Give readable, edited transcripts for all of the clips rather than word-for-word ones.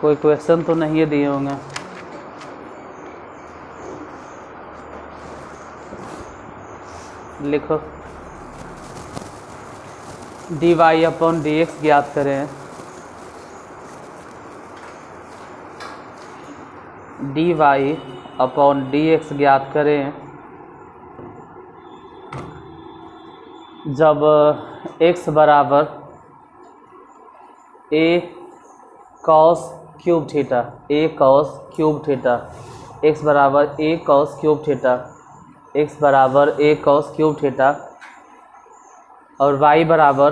कोई क्वेश्चन तो नहीं है दिए होंगे। लिखो dy अपॉन dx ज्ञात करें। dy अपॉन dx ज्ञात करें जब x बराबर a cos cube theta, a cos cube theta, x बराबर a cos cube theta, x बराबर a cos क्यूब थीटा और y बराबर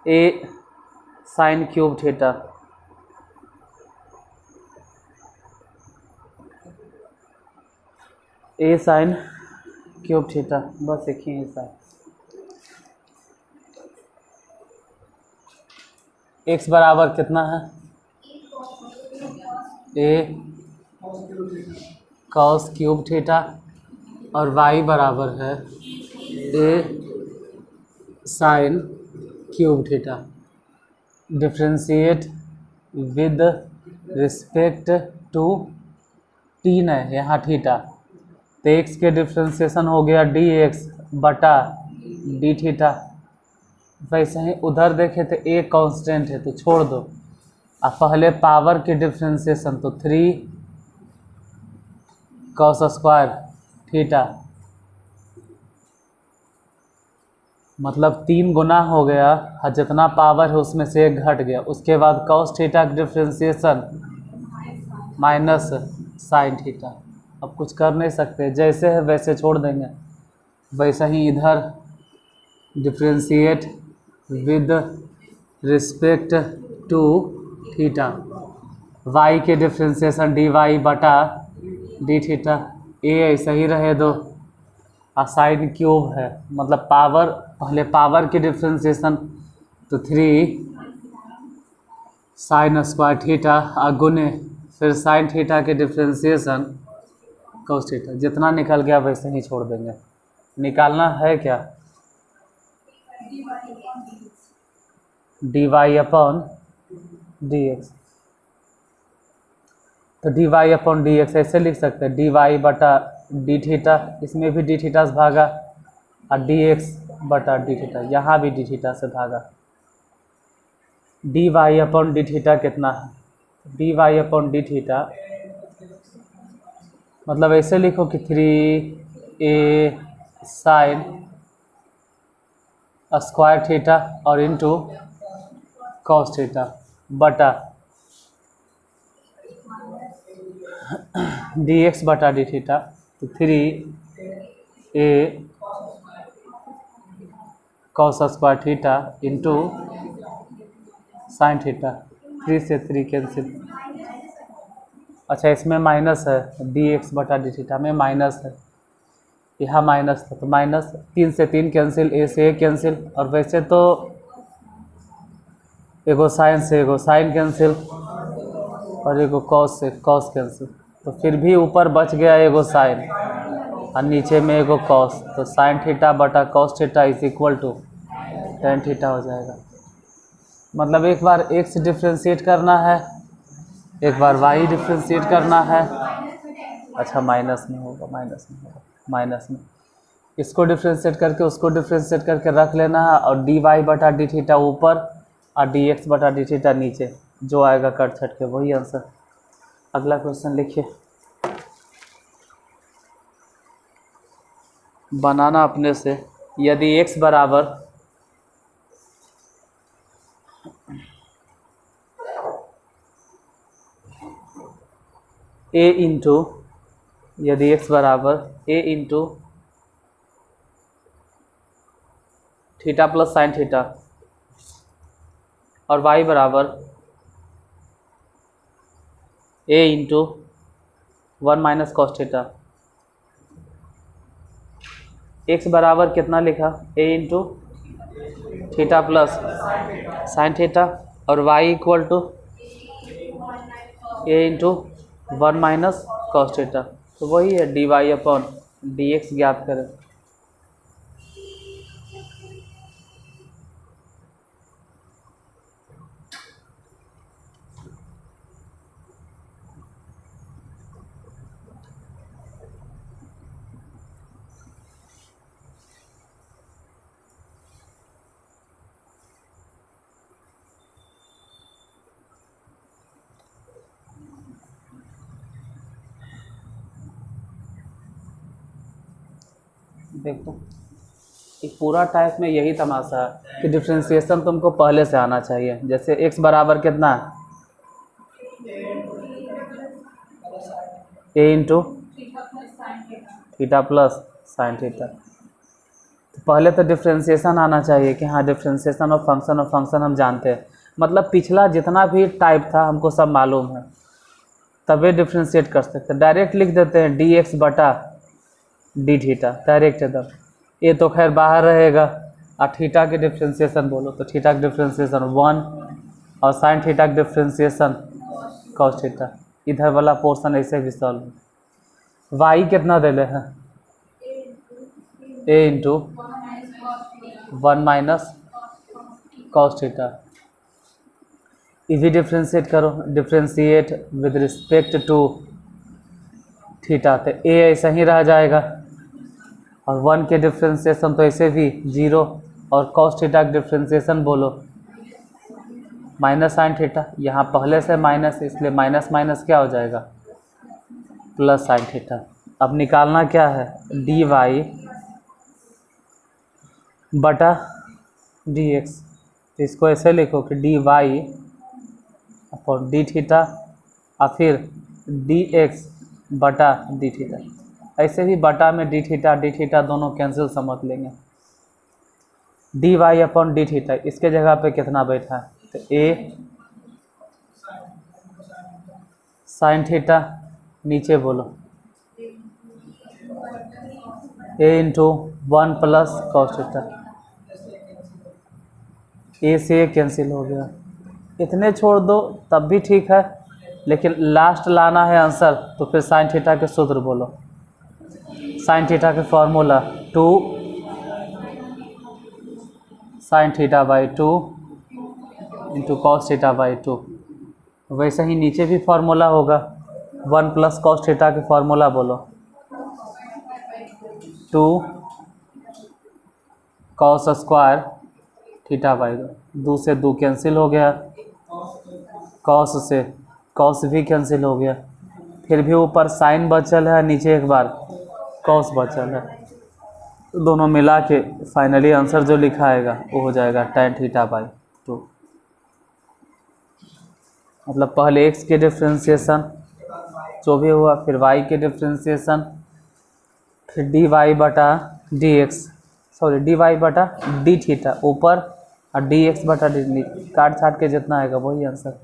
a sine cube theta. a sine cube theta, बस एक ही हिस्सा। x बराबर कितना है? a cos क्यूब थीटा और y बराबर है a sine cube theta. Differentiate with respect to टीन है यहाँ थीटा, तो x के डिफ्रेंशिएशन हो गया dx बटा डी थीटा। वैसे ही उधर देखे तो a कांस्टेंट है तो छोड़ दो, अब पहले पावर के डिफ्रेंशिएशन तो 3 cos स्क्वायर थीटा, मतलब 3 गुना हो गया और जितना पावर है उसमें से 1 घट गया। उसके बाद cos थीटा का डिफ्रेंशिएशन माइनस साइन थीटा। अब कुछ कर नहीं सकते, जैसे है वैसे छोड़ देंगे। वैसे ही इधर differentiate with respect to theta, y के डिफ्रेंशिएशन dy बटा डी थीटा, a ऐसा ही रहे दो। साइन क्यूब है मतलब पावर, पहले पावर के डिफ्रेंशिएशन तो 3 साइन स्क्वायर थीटा गुने फिर साइन थीटा के डिफ्रेंशिएशन cos थीटा। जितना निकल गया वैसे ही छोड़ देंगे। निकालना है क्या? dy अपॉन dx, तो dy अपॉन dx ऐसे लिख सकते हैं dy बटा डी थीटा, इसमें भी डी थीटा से भागा और dx बटा डी थीटा, यहाँ भी डी थीटा से भागा। dy अपॉन डी थीटा कितना है? dy अपॉन डी थीटा मतलब ऐसे लिखो कि 3a साइन स्क्वायर थीटा और इंटू cos थीटा बटा dx बटा डी थीटा, तो 3a cos square theta into sine theta. 3 से 3 कैंसिल। अच्छा इसमें माइनस है, dx बटा डी थीटा में माइनस है, यहाँ माइनस था तो माइनस। 3 से 3 कैंसिल, a से a कैंसिल, और वैसे तो एगो साइन से एगो साइन कैंसिल और एगो कॉस से कॉस कैंसिल, तो फिर भी ऊपर बच गया एगो साइन और नीचे में एगो कॉस, तो साइन थीटा बटा cos theta is equal to tan theta हो जाएगा। मतलब एक बार x डिफ्रेंशिएट करना है, एक बार y डिफ्रेंशिएट करना है। अच्छा माइनस में होगा, माइनस में होगा, माइनस में इसको डिफ्रेंशिएट करके उसको डिफ्रेंशिएट करके रख लेना है, और dy बटा डी थीटा ऊपर और dx बटा डी थीटा नीचे, जो आएगा कट छट के वही आंसर। अगला क्वेश्चन लिखिए, बनाना अपने से। यदि x बराबर a इंटू, यदि x बराबर a into theta plus sine theta और y बराबर a into 1 minus cos theta. x बराबर कितना लिखा? a into theta plus sine theta और y equal to a into 1 minus cos theta, तो वही है dy अपॉन dx ज्ञात करें। देखो एक पूरा टाइप में यही तमाशा है कि डिफ्रेंशिएशन तुमको पहले से आना चाहिए। जैसे x बराबर कितना है, a into theta plus sine theta. तो पहले तो डिफ्रेंशिएशन आना चाहिए कि हाँ डिफ्रेंशिएशन ऑफ फंक्शन हम जानते हैं, मतलब पिछला जितना भी टाइप था हमको सब मालूम है, तभी डिफ्रेंशिएट कर सकते हैं। डायरेक्ट लिख देते हैं डी एक्स बटा डी थीटा, डायरेक्ट एकदम। ये तो खैर बाहर रहेगा, और थीटा के डिफ्रेंशिएशन बोलो तो थीटा का डिफ्रेंशिएशन 1 और साइन थीटा का डिफ्रेंशिएशन कॉस थीटा। इधर वाला पोर्शन ऐसे भी सॉल्व। वाई कितना दे ले हैं, a into 1 minus cos theta. ये भी डिफ्रेंशिएट करो, differentiate with respect to theta, तो a ऐसा ही रह जाएगा, और 1 के डिफ्रेंशिएशन तो ऐसे भी 0, और कॉस थीटा का डिफ्रेंशिएशन बोलो माइनस साइन थीटा। यहाँ पहले से माइनस, इसलिए माइनस माइनस क्या हो जाएगा, प्लस साइन थीटा। अब निकालना क्या है, डी वाई बटा डी एक्स। तो इसको ऐसे लिखो कि d y upon d theta, और फिर डी एक्स बटा डी थीटा। ऐसे भी बटा में डी थीटा दोनों कैंसिल समझ लेंगे। D y upon d theta, इसके जगह पे कितना बैठा है, तो ए साइन थीटा, नीचे बोलो ए इंटू 1 प्लस कॉस थीटा। ए से ए कैंसिल हो गया, इतने छोड़ दो तब भी ठीक है, लेकिन लास्ट लाना है आंसर, तो फिर साइन थीटा के सूत्र बोलो। साइन थीटा के formula 2 sine theta by 2 into cos theta by 2। वैसे ही नीचे भी फार्मूला होगा, 1 प्लस कॉस थीटा के फार्मूला बोलो, 2 कॉस स्क्वायर थीटा बाई 2 से 2 कैंसिल हो गया, कॉस से कॉस भी कैंसिल हो गया, फिर भी ऊपर साइन बचल है, नीचे एक बार कॉस बचल है। दोनों मिला के फाइनली आंसर जो लिखा आएगा वो हो जाएगा tan थीटा बाई 2। मतलब पहले x के डिफ्रेंशिएशन जो भी हुआ, फिर y के डिफ्रेंशिएशन, फिर dy बटा dx, सॉरी dy बटा डी थीटा ऊपर, और dx बटा डी, काट छाट के जितना आएगा वही आंसर।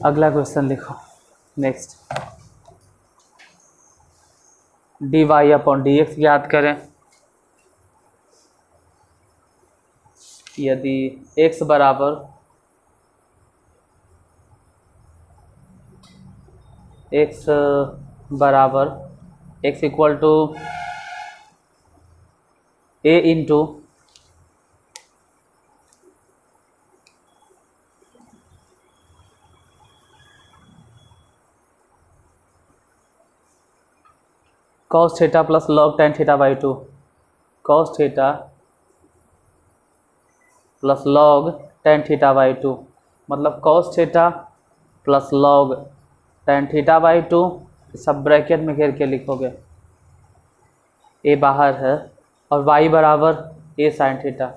अगला क्वेश्चन लिखो next. D y upon d x याद करें। यदि x बराबर x equal to a into cos theta plus log tan theta by 2, cos theta plus log tan theta by 2, मतलब cos theta plus log tan theta by 2, सब bracket में घेर के लिखोगे, ए बाहर है, और y बराबर a sine theta,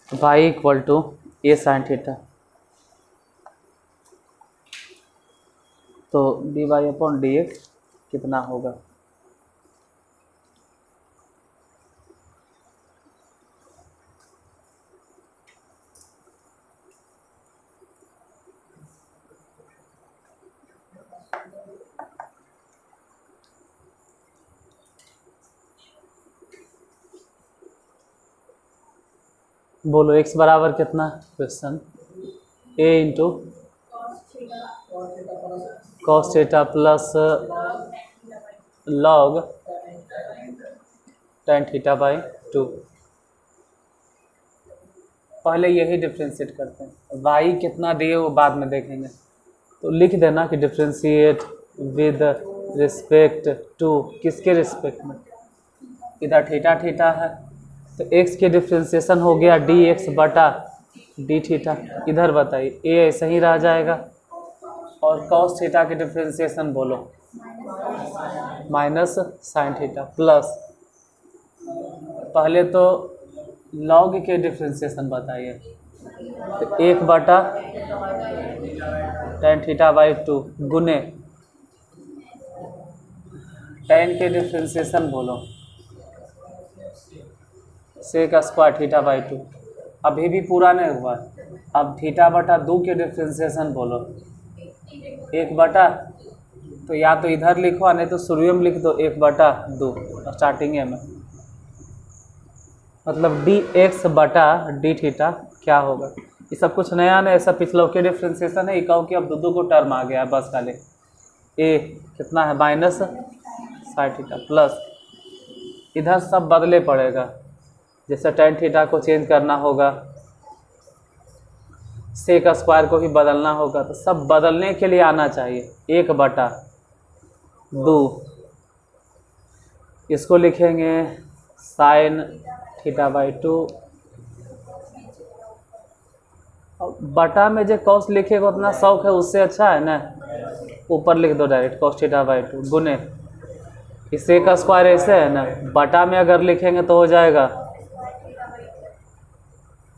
y equal to a sine theta. तो d y upon d x कितना होगा, बोलो x बराबर कितना, question a into cos theta plus log tan theta by 2। पहले यही डिफ्रेंशिएट करते हैं, y कितना दिए वो बाद में देखेंगे। तो लिख देना कि डिफ्रेंशिएट विद रिस्पेक्ट टू, किसके रिस्पेक्ट में, इधर थीटा थीटा है, तो x के डिफ्रेंशिएशन हो गया dx बटा डी थीटा। इधर बताइए a ऐसा ही रह जाएगा, और cos थीटा के डिफ्रेंशिएशन बोलो माइनस साइन थीटा प्लस, पहले तो लॉग के डिफ्रेंसिएशन बताइए, तो 1/tan थीटा बाई 2 गुने tan के डिफ्रेंसिएशन बोलो सेक स्क्वायर थीटा बाई 2, अभी भी पूरा नहीं हुआ। अब θ/2 के डिफ्रेंसिएशन बोलो 1/, तो या तो इधर लिखो नहीं तो शुरू में लिख दो 1/2 स्टार्टिंग में, मतलब dx/d क्या होगा। ये सब कुछ नया नहीं, ऐसा पिछला के डिफ्रेंसिएशन है। इकाऊ की अब दो को टर्म आ गया है बस खाली। ए कितना है माइनस साइन थीटा प्लस, इधर सब बदले पड़ेगा, जैसे tan थीटा को चेंज करना होगा, सेक स्क्वायर को भी बदलना होगा, तो सब बदलने के लिए आना चाहिए। 1/2 इसको लिखेंगे साइन थीटा बाई 2, बटा में जो कॉस लिखेगा उतना शौक है, उससे अच्छा है ना ऊपर लिख दो डायरेक्ट cos थीटा बाई 2 गुने इससे का स्क्वायर ऐसे है ना, बटा में अगर लिखेंगे तो हो जाएगा।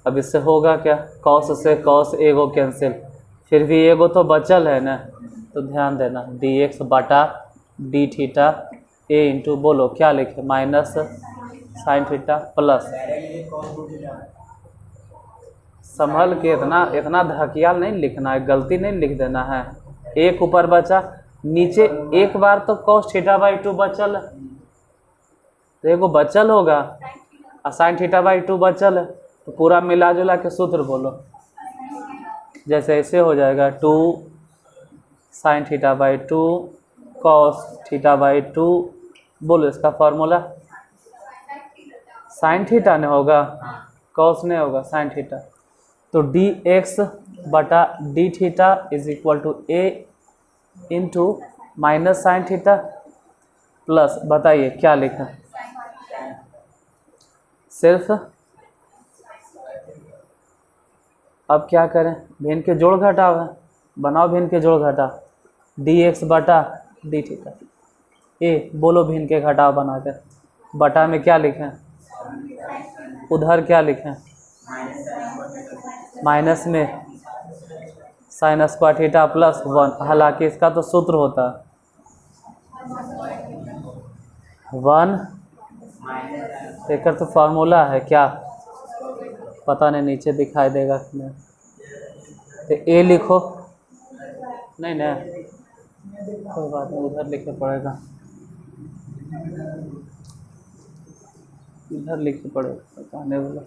अब इससे होगा क्या, कॉस से कॉस एगो कैंसिल, फिर भी एगो तो बचल है ना, तो ध्यान देना dx/d थीटा ए इंटू बोलो क्या लिखे माइनस साइन थीटा प्लस, संभल के इतना धकियाल नहीं लिखना है, गलती नहीं लिख देना है। एक ऊपर बचा, नीचे एक बार तो cos थीटा बाई 2 बचल है, तो एगो बचल होगा और साइन थीटा बाई 2 बचल है, तो पूरा मिला जुला के सूत्र बोलो, जैसे ऐसे हो जाएगा 2 sine theta by 2 cos theta by 2, बोलो इसका फॉर्मूला साइन थीटा नहीं होगा cos नहीं होगा साइन थीटा, तो dx/d theta is equal to a into minus sine theta plus, बताइए क्या लिखा, सिर्फ अब क्या करें, भिन्न के जोड़ घटाव है, बनाओ भिन्न के जोड़ घटा, dx/d थीटा ए, बोलो भिन्न के घटाव बनाकर, बटा में क्या लिखें, उधर क्या लिखें माइनस में साइन स्क्वायर थीटा प्लस 1, हालांकि इसका तो सूत्र होता है 1, एक तो फार्मूला है क्या पता नहीं, नीचे दिखाई देगा कि नहीं, तो ए लिखो, नहीं नहीं कोई बात नहीं, उधर लिखना पड़ेगा, इधर लिखना पड़ेगा, कहने वाला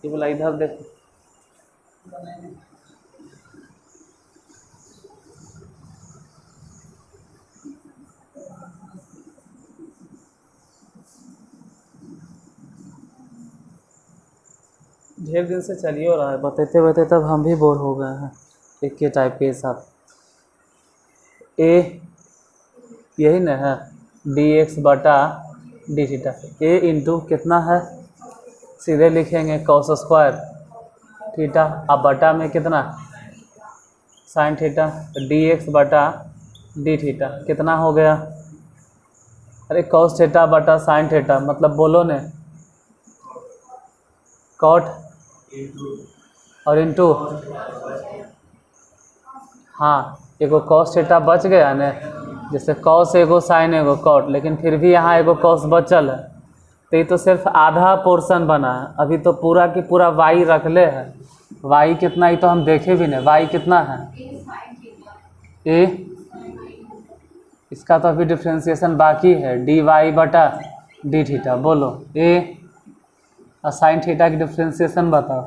ये बोला इधर देखो, ढेर दिन से चलिए हो रहा है, बताते बताते तब हम भी बोर हो गए हैं एक के टाइप के हिसाब। ए यही ना है dx/d थीटा, ए इंटू कितना है, सीधे लिखेंगे cos स्क्वायर थीटा, अब बटा में कितना साइन थीटा, dx/d थीटा कितना हो गया, अरे cos थीटा बटा साइन थीटा, मतलब बोलो ने कॉट और इंटू, हाँ एगो cos थीटा बच गया ने, जैसे cos एगो साइन एगो कॉट, लेकिन फिर भी यहाँ एगो cos बचल है, तो ये तो सिर्फ आधा पोर्शन बना है, अभी तो पूरा की पूरा y रख ले है, y कितना ही तो हम देखे भी नहीं, y कितना है ए, इसका तो अभी डिफ्रेंसिएशन बाकी है dy/d थीटा, बोलो ए और साइन थीटा की डिफ्रेंसिएशन बताओ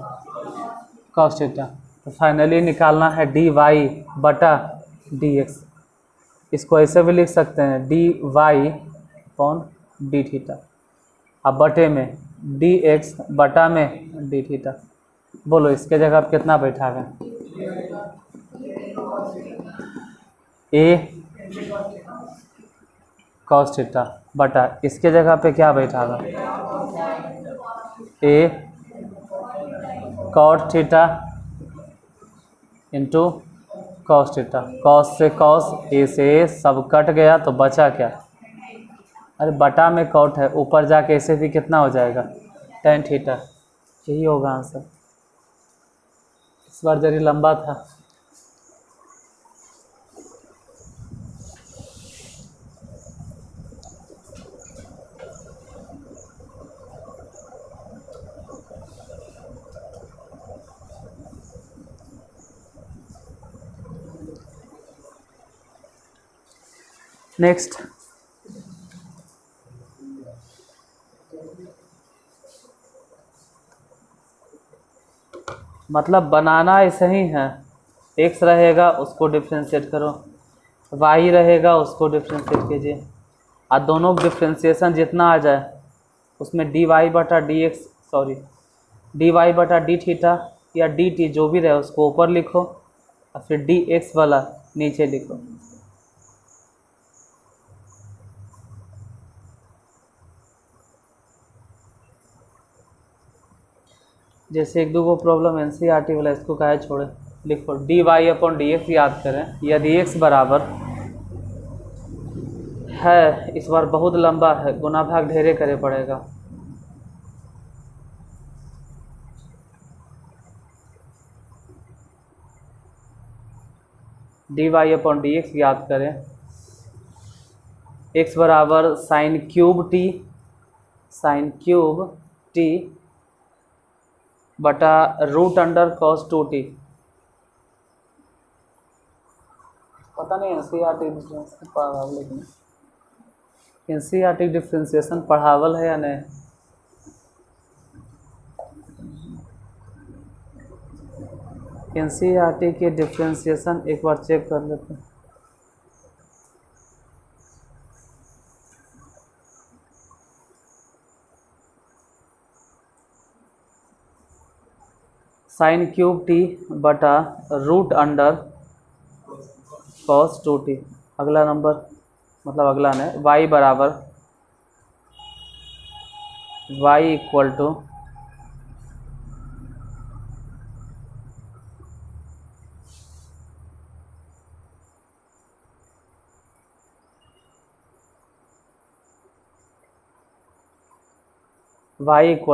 cos थीटा, तो फाइनली निकालना है dy/dx, इसको ऐसे भी लिख सकते हैं dy/d थीटा, अब बटे में dx/d थीटा, बोलो इसके जगह आप कितना बैठा गया, a cos थीटा बटा इसके जगह पे क्या बैठा गया, a cot theta into cos theta, cos से कॉस, ए से ए, सब कट गया तो बचा क्या, अरे बटा में कॉट है, ऊपर जाके ऐसे भी कितना हो जाएगा tan थीटा, यही होगा आंसर। इस बार जरी लंबा था। नेक्स्ट, मतलब बनाना ऐसे ही है, x रहेगा उसको डिफ्रेंशिएट करो, y रहेगा उसको डिफ्रेंशिएट कीजिए, और दोनों डिफ्रेंशिएशन जितना आ जाए उसमें dy बटा डी थीटा या dt जो भी रहे उसको ऊपर लिखो और फिर dx वाला नीचे लिखो। जैसे एक दो को प्रॉब्लम एनसीईआरटी वाला, इसको काहे छोड़े, लिखो dy/dx याद करें, यदि x बराबर है, इस बार बहुत लंबा है, गुना भाग ढेरे करे पड़ेगा, dy/dx याद करें, x बराबर साइन क्यूब t बटा रूट अंडर cos 2t। पता नहीं एनसीईआरटी डिफ्रेंशिएशन पढ़ावल है या नहीं। एनसीईआरटी के डिफ्रेंशिएशन एक बार चेक कर लेते हैं। साइन क्यूब टी बटा रूट अंडर cos 2t। अगला नंबर, मतलब अगला नहीं, y बराबर y equal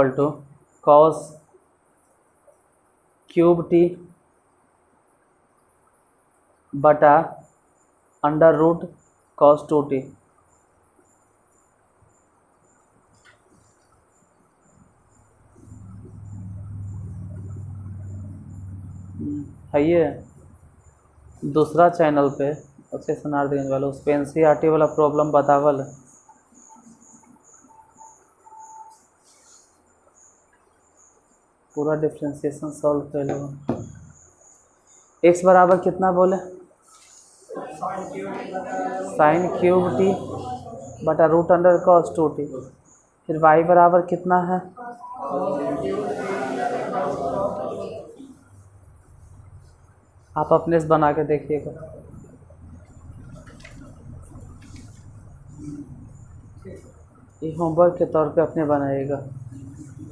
to cos cube t बटा अंडर रूट cos 2t। है ये दूसरा चैनल पे अच्छे सुनार देने वाला, उस पर एनसीईआरटी वाला प्रॉब्लम बतावल है। पूरा डिफ्रेंशिएशन सॉल्व कर लो। x बराबर कितना बोले, साइन क्यूब टी बटा रूट अंडर cos 2t, फिर y बराबर कितना है, आप अपने से बना के देखिएगा। ये होमवर्क के तौर पे अपने बनाइएगा।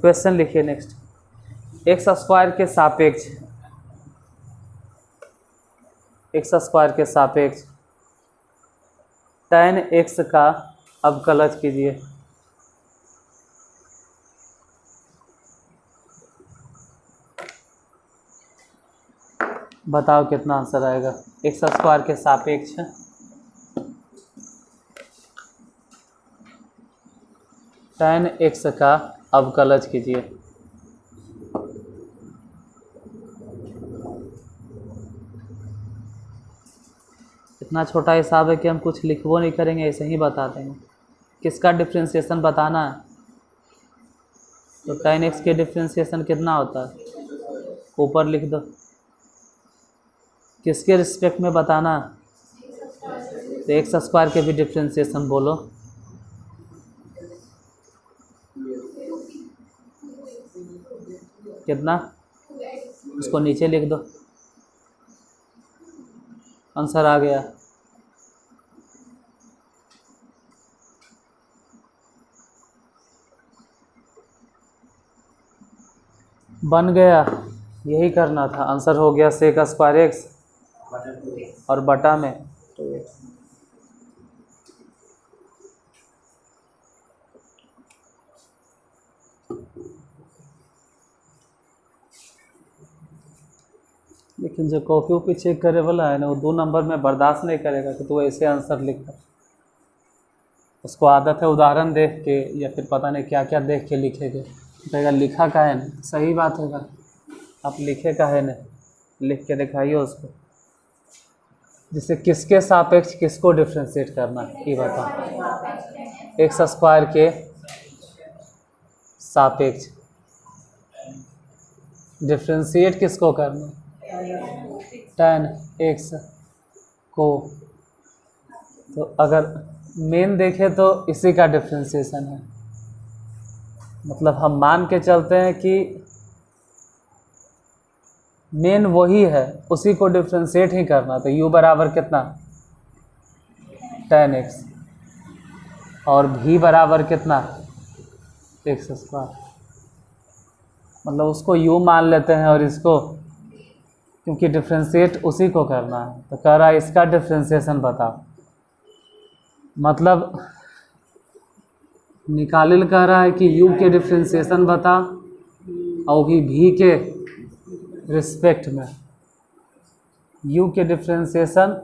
क्वेश्चन लिखिए नेक्स्ट, एक्स स्क्वायर के सापेक्ष tan x का अवकलज कीजिए। बताओ कितना आंसर आएगा। एक्स स्क्वायर के सापेक्ष tan x का अवकलज कीजिए। इतना छोटा हिसाब है कि हम कुछ लिखवो नहीं करेंगे, ऐसे ही बता देंगे। किसका डिफ्रेंशिएशन बताना है, तो tan x के डिफ्रेंशिएशन कितना होता है, ऊपर लिख दो। किसके रिस्पेक्ट में बताना, तो एक्स स्क्वायर के भी डिफ्रेंशिएशन बोलो। कितना, उसको नीचे लिख दो, आंसर आ गया। बन गया, यही करना था, आंसर हो गया sec स्क्वायर एक्स और बटा में 2x। लेकिन जो कॉपी वॉपी चेक करे वाला है ना, वो 2 नंबर में बर्दाश्त नहीं करेगा कि तू ऐसे आंसर लिखा। उसको आदत है उदाहरण देख के या फिर पता नहीं क्या क्या देख के लिखेगा, कहेगा लिखा का है ना। सही बात है भाई, आप लिखे का है ना, लिख के दिखाइए उसको। जिससे किसके सापेक्ष किसको डिफ्रेंशिएट करना है ये बताओ। एक्स स्क्वायर के सापेक्ष डिफ्रेंशिएट किसको करना, tan x को। तो अगर मेन देखें तो इसी का डिफ्रेंशिएशन है, मतलब हम मान के चलते हैं कि मेन वही है, उसी को डिफ्रेंशिएट ही करना। तो u बराबर कितना, tan x, और v बराबर कितना, x स्क्वायर। मतलब उसको u मान लेते हैं और इसको, क्योंकि डिफ्रेंशिएट उसी को करना है। तो कह रहा है इसका डिफ्रेंशिएशन बताओ। मतलब निकालिल कह रहा है कि u के डिफ्रेंशिएशन बता, और भी v के रिस्पेक्ट में। u के डिफ्रेंशिएशन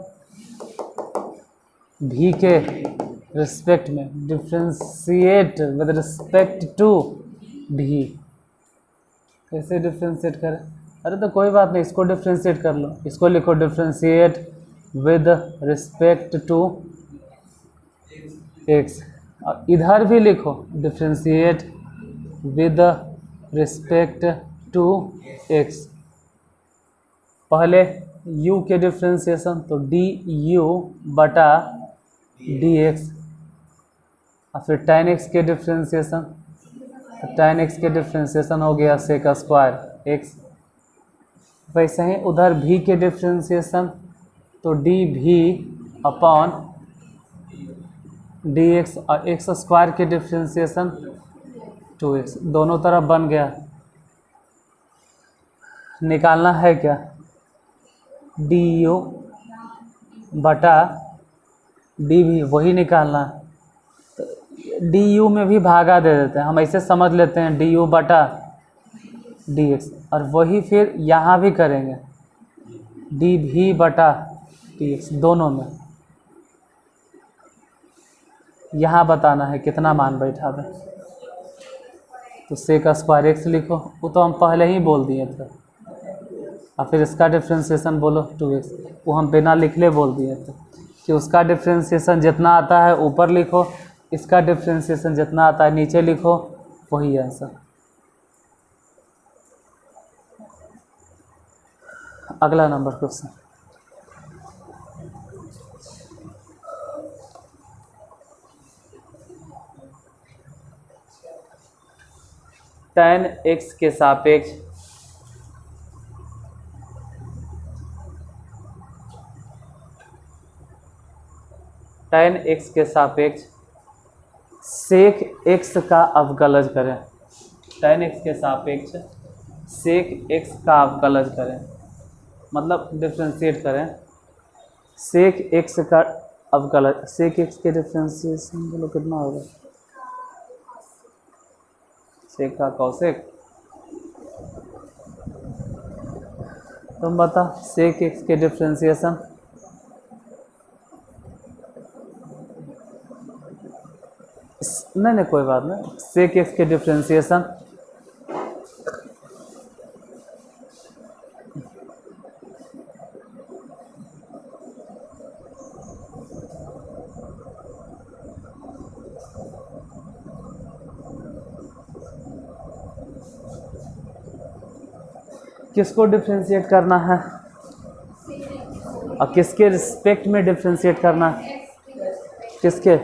v के रिस्पेक्ट में, differentiate with respect to v। कैसे डिफ्रेंशिएट करें, अरे तो कोई बात नहीं, इसको डिफ्रेंशिएट कर लो। इसको लिखो differentiate with respect to x, और इधर भी लिखो differentiate with respect to x। पहले u के डिफ्रेंशिएशन तो du बटा dx, और फिर tan x के डिफ्रेंशिएशन, तो tan x के डिफ्रेंशिएशन हो गया सेक स्क्वायर x। वैसे ही उधर v के डिफ्रेंशिएशन तो dv अपॉन dx, और x स्क्वायर के डिफ्रेंशिएशन 2x, दोनों तरफ बन गया। निकालना है क्या, du बटा dv, वही निकालना। तो du में भी भागा दे देते हैं, हम ऐसे समझ लेते हैं du बटा dx, और वही फिर यहाँ भी करेंगे dv बटा dx, दोनों में। यहाँ बताना है कितना मान बैठा है, तो सेक स्क्वायर x लिखो, वो तो हम पहले ही बोल दिए थे। और फिर इसका डिफ्रेंशिएशन बोलो 2x, वो हम बिना लिखले बोल दिए थे कि उसका डिफ्रेंशिएशन जितना आता है ऊपर लिखो, इसका डिफ्रेंशिएशन जितना आता है नीचे लिखो, वही आंसर। अगला नंबर क्वेश्चन, tan x के सापेक्ष tan x के सापेक्ष सेक x का अवकलज करें। tan x के सापेक्ष सेक x का अवकलज करें, मतलब डिफ्रेंशिएट करें। सेक x का अवकलज, सेक x के डिफ्रेंशिएशन बोलो कितना होगा, सेक का कॉसेक। तुम बता सेक x के डिफ्रेंशिएशन, नहीं कोई बात नहीं, सेक x के डिफ्रेंशिएशन किसको डिफ्रेंशिएट करना है, और किसके रिस्पेक्ट में डिफ्रेंशिएट करना है, किसके,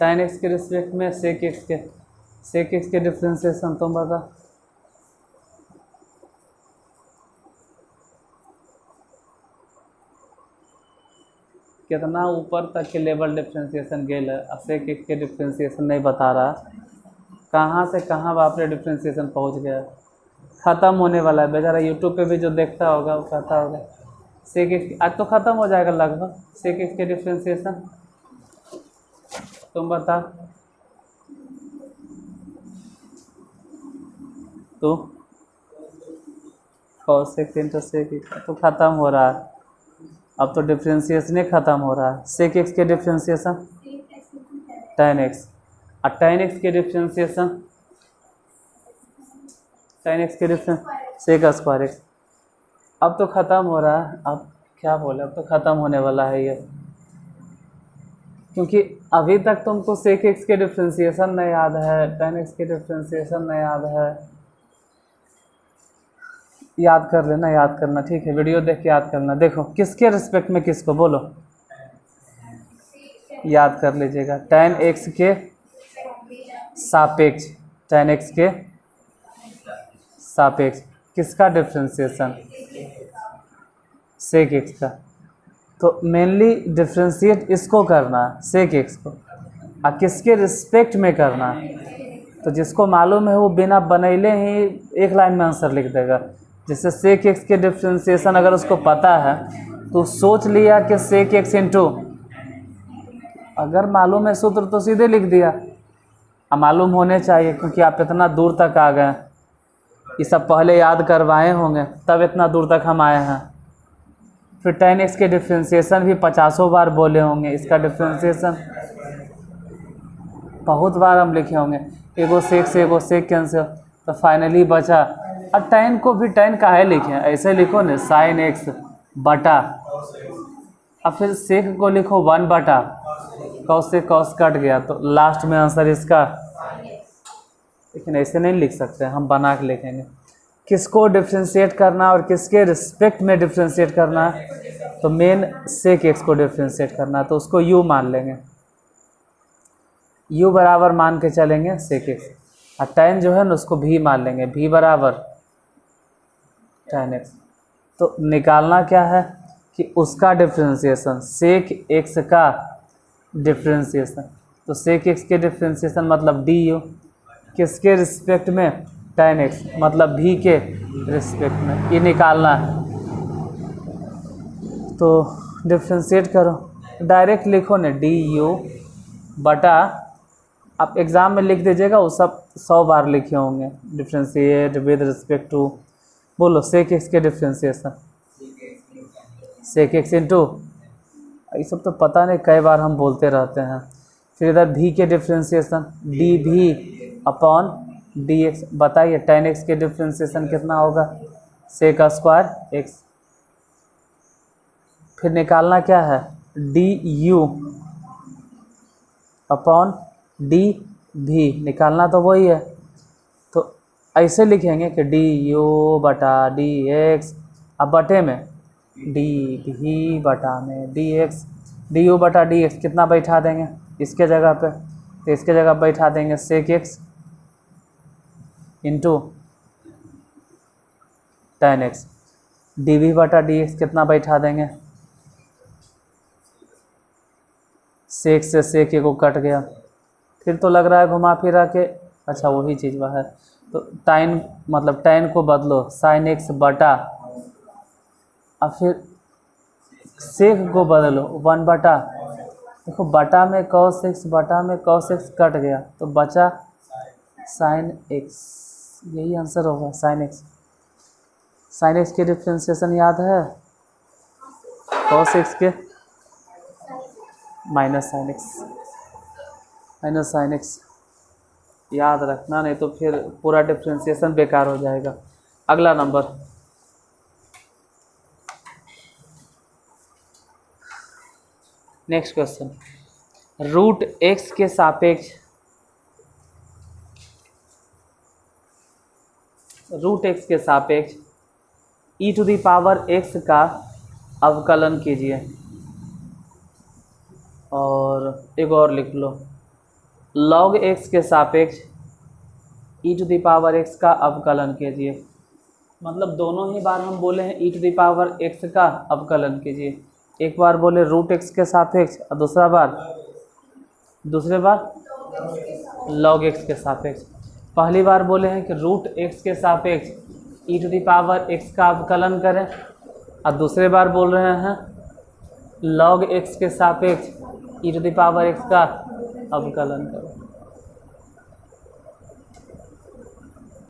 tan x के रिस्पेक्ट में सेक x के। सेक x के डिफ्रेंशिएशन तुम बता। कितना ऊपर तक के लेवल डिफ्रेंशिएशन गेल है, अब सेक x के डिफ्रेंशिएशन नहीं बता रहा, कहाँ से कहाँ बाप रे डिफ्रेंशिएशन पहुँच गया। ख़त्म होने वाला है बेचारा। यूट्यूब पे भी जो देखता होगा वो कहता होगा सेक एक्स आज तो ख़त्म हो जाएगा लगभग। सेक एक्स के डिफ्रेंसिएशन तुम बता। तो cos x into sec x तो ख़त्म हो रहा है। अब तो डिफ्रेंसिएशन ही ख़त्म हो रहा है। सेक एक्स के डिफ्रेंसिएशन tan एक्स और tan एक्स के डिफ्रेंसिएशन tan एक्स के डिफ्रेंस सेक स्क्वायर एक्स। अब तो ख़त्म हो रहा है। अब क्या बोले, अब तो ख़त्म होने वाला है ये, क्योंकि अभी तक तुमको सेक एक्स के डिफ्रेंसिएशन नहीं याद है, tan एक्स के डिफ्रेंसिएशन नहीं याद है। याद कर लेना, याद करना, ठीक है, वीडियो देख के याद करना। देखो किसके रिस्पेक्ट में किसको बोलो, याद कर लीजिएगा। tan एक्स के सापेक्ष, tan एक्स के सापेक्ष किसका डिफ्रेंसिएशन, सेक एक्स का। तो मेनली डिफ्रेंशिएट इसको करना है, सेक एक्स को, और किसके रिस्पेक्ट में करना है। तो जिसको मालूम है वो बिना बनैले ही एक लाइन में आंसर लिख देगा। जैसे सेक एक्स के डिफ्रेंशिएशन अगर उसको पता है तो सोच लिया कि सेक एक्स इंटू, अगर मालूम है सूत्र तो सीधे लिख दिया। अब मालूम होने चाहिए, क्योंकि आप इतना दूर तक आ गए, ये सब पहले याद करवाए होंगे तब इतना दूर तक हम आए हैं। फिर tan एक्स के डिफ्रेंसिएशन भी 50 बार बोले होंगे, इसका डिफ्रेंसिएशन बहुत बार हम लिखे होंगे। एगो सेक से एगो सेक कैंसिल, तो फाइनली बचा। और tan को भी tan काहे लिखे, ऐसे लिखो ना sin एक्स बटा, अब फिर सेक को लिखो 1 बटा कॉस से कॉस कट गया, तो लास्ट में आंसर इसका। लेकिन ऐसे नहीं लिख सकते, हम बना के लिखेंगे। किसको डिफ्रेंशिएट करना और किसके रिस्पेक्ट में डिफ्रेंशिएट करना है, तो मेन सेक एक्स को डिफ्रेंशिएट करना है, तो उसको u मान लेंगे। u बराबर मान के चलेंगे सेक एक्स, और tan जो है ना उसको v मान लेंगे, v बराबर tan एक्स। तो निकालना क्या है कि उसका डिफ्रेंशिएशन, सेक एक्स का डिफ्रेंशिएशन। तो सेक एक्स के डिफ्रेंशिएशन मतलब du, किसके रिस्पेक्ट में, tan एक्स, मतलब v के रिस्पेक्ट में, ये निकालना है। तो डिफ्रेंशिएट करो, डायरेक्ट लिखो ना du बटा, आप एग्ज़ाम में लिख दीजिएगा, वो सब 100 बार लिखे होंगे। डिफ्रेंशिएट विद रिस्पेक्ट टू, बोलो सेक एक्स के डिफ्रेंशिएशन, सेक एक्स इंटू, ये सब तो पता नहीं कई बार हम बोलते रहते हैं। फिर इधर v के डिफ्रेंशिएशन dv अपॉन dx। बताइए tan एक्स के डिफ्रेंशिएशन कितना होगा, सेक स्क्वायर एक्स। फिर निकालना क्या है, du अपॉन dv, निकालना तो वही है। तो ऐसे लिखेंगे कि du बटा dx, अब बटे में dv बटा में dx, du बटा dx कितना बैठा देंगे इसके जगह पे, तो इसके जगह बैठा देंगे sec x into tan x. dv बटा dx कितना बैठा देंगे, सेक से सेक को कट गया। फिर तो लग रहा है घुमा फिरा के, अच्छा वही चीज़ वह है। तो tan मतलब tan को बदलो sin एक्स बटा, और फिर सेक को बदलो 1 बटा, देखो बटा में cos एक्स, बटा में cos एक्स कट गया, तो बचा sin एक्स, यही आंसर होगा sin एक्स। sin एक्स के डिफ्रेंशिएशन याद है, cos एक्स के minus sin x, minus sin x, याद रखना, नहीं तो फिर पूरा डिफ्रेंशिएशन बेकार हो जाएगा। अगला number, next question, root x के सापेक्ष, रूट एक्स के सापेक्ष e to the power x का अवकलन कीजिए। और एक और लिख लो, log x के सापेक्ष e to the power x का अवकलन कीजिए। मतलब दोनों ही बार हम बोले हैं e to the power x का अवकलन कीजिए। एक बार बोले रूट एक्स के सापेक्ष और दूसरे बार log x के सापेक्ष। पहली बार बोले हैं कि रूट एक्स के सापेक्ष e to the power x का अवकलन करें, अब दूसरे बार बोल रहे हैं log x के सापेक्ष e to the power x का अवकलन करो।